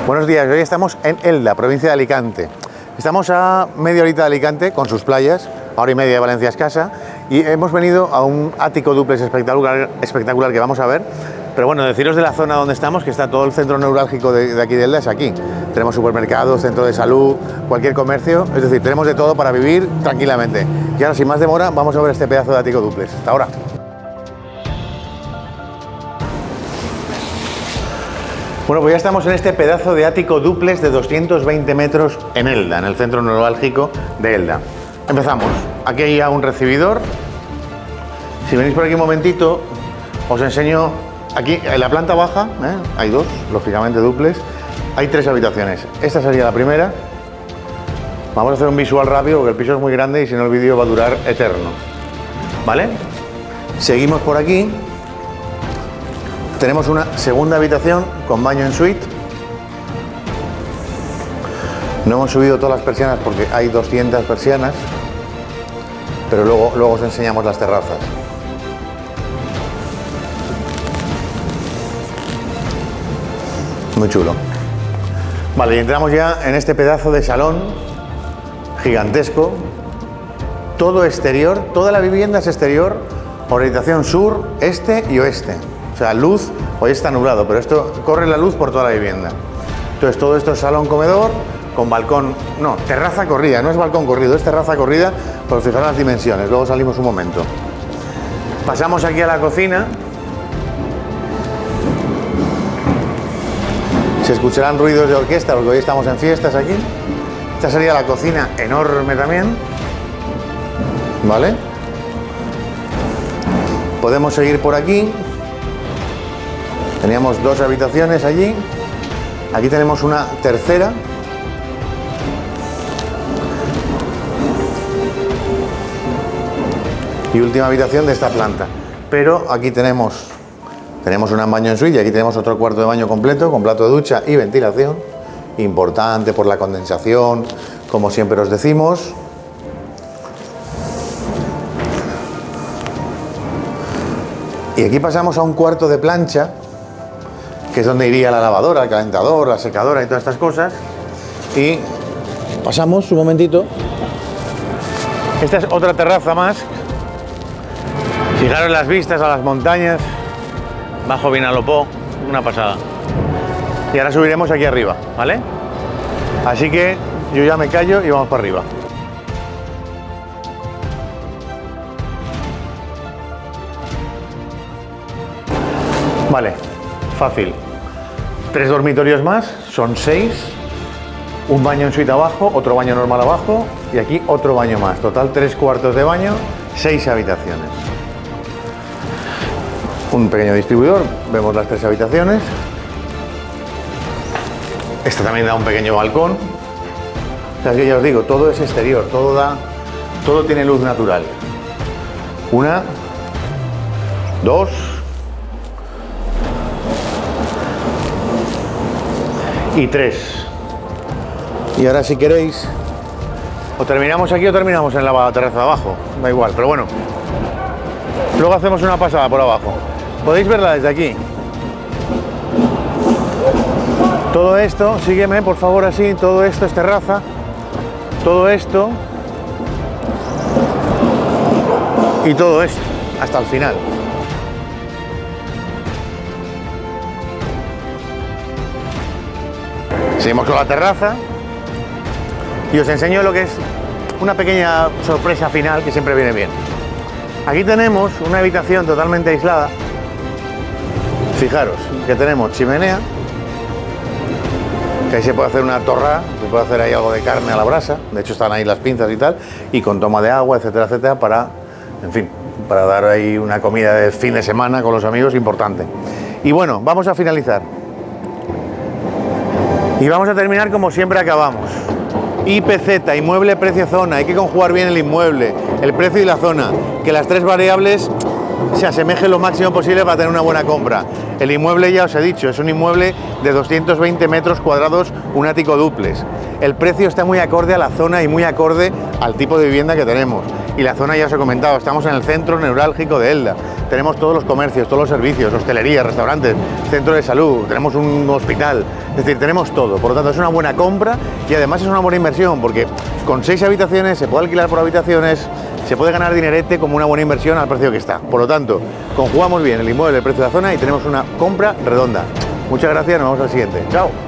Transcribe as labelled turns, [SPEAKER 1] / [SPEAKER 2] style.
[SPEAKER 1] Buenos días, hoy estamos en Elda, provincia de Alicante. Estamos a media horita de Alicante con sus playas, a hora y media de Valencia escasa, y hemos venido a un ático dúplex espectacular que vamos a ver. Pero bueno, deciros de la zona donde estamos, que está todo el centro neurálgico de aquí de Elda, es aquí. Tenemos supermercados, centro de salud, cualquier comercio, es decir, tenemos de todo para vivir tranquilamente. Y ahora, sin más demora, vamos a ver este pedazo de ático dúplex. Hasta ahora. Bueno, pues ya estamos en este pedazo de ático dúplex de 220 metros en Elda, en el centro neurálgico de Elda. Empezamos. Aquí hay ya un recibidor. Si venís por aquí un momentito, os enseño. Aquí en la planta baja, hay dos, lógicamente dúplex. Hay 3 habitaciones. Esta sería la primera. Vamos a hacer un visual rápido porque el piso es muy grande y si no el vídeo va a durar eterno. ¿Vale? Seguimos por aquí. Tenemos una segunda habitación con baño en suite. No hemos subido todas las persianas porque hay 200 persianas, pero luego os enseñamos las terrazas. Muy chulo. Vale, y entramos ya en este pedazo de salón gigantesco. Todo exterior, toda la vivienda es exterior, orientación sur, este y oeste. O sea, luz, hoy está nublado, pero esto corre la luz por toda la vivienda. Entonces todo esto es salón comedor con balcón, no, terraza corrida, no es balcón corrido, es terraza corrida, por fijar las dimensiones, luego salimos un momento. Pasamos aquí a la cocina. Se escucharán ruidos de orquesta porque hoy estamos en fiestas aquí. Esta sería la cocina enorme también. ¿Vale? Podemos seguir por aquí. Teníamos 2 habitaciones allí. Aquí tenemos una tercera. Y última habitación de esta planta. Pero aquí tenemos un baño en suite y aquí tenemos otro cuarto de baño completo con plato de ducha y ventilación. Importante por la condensación, como siempre os decimos. Y aquí pasamos a un cuarto de plancha, que es donde iría la lavadora, el calentador, la secadora y todas estas cosas. Y pasamos un momentito. Esta es otra terraza más. Fijaros las vistas a las montañas. Bajo Vinalopó, una pasada. Y ahora subiremos aquí arriba, ¿vale? Así que yo ya me callo y vamos para arriba. Vale, fácil. 3 dormitorios más, son 6. Un baño en suite abajo, otro baño normal abajo y aquí otro baño más. Total 3 cuartos de baño, 6 habitaciones. Un pequeño distribuidor, vemos las 3 habitaciones. Esta también da un pequeño balcón. O sea, que ya os digo, todo es exterior, todo tiene luz natural. 1, 2 y 3. Y ahora si queréis, o terminamos aquí o terminamos en la terraza de abajo, da igual, pero bueno. Luego hacemos una pasada por abajo. Podéis verla desde aquí. Todo esto, sígueme por favor así, todo esto es terraza. Todo esto. Y todo esto, hasta el final. Seguimos con la terraza. Y os enseño lo que es una pequeña sorpresa final que siempre viene bien. Aquí tenemos una habitación totalmente aislada. Fijaros que tenemos chimenea, que ahí se puede hacer una torra, se puede hacer ahí algo de carne a la brasa, de hecho están ahí las pinzas y tal, y con toma de agua, etcétera, etcétera, para, en fin, para dar ahí una comida de fin de semana con los amigos importante. Y bueno, vamos a finalizar. Y vamos a terminar como siempre acabamos. IPZ, inmueble, precio, zona. Hay que conjugar bien el inmueble, el precio y la zona. Que las 3 variables se asemeje lo máximo posible para tener una buena compra. El inmueble, ya os he dicho, es un inmueble de 220 metros cuadrados, un ático dúplex. El precio está muy acorde a la zona y muy acorde al tipo de vivienda que tenemos. Y la zona ya os he comentado, estamos en el centro neurálgico de Elda. Tenemos todos los comercios, todos los servicios, hostelería, restaurantes, centro de salud, tenemos un hospital. Es decir, tenemos todo. Por lo tanto, es una buena compra y además es una buena inversión porque con 6 habitaciones se puede alquilar por habitaciones, se puede ganar dinerete como una buena inversión al precio que está. Por lo tanto, conjugamos bien el inmueble, el precio de la zona y tenemos una compra redonda. Muchas gracias, nos vemos al siguiente. Chao.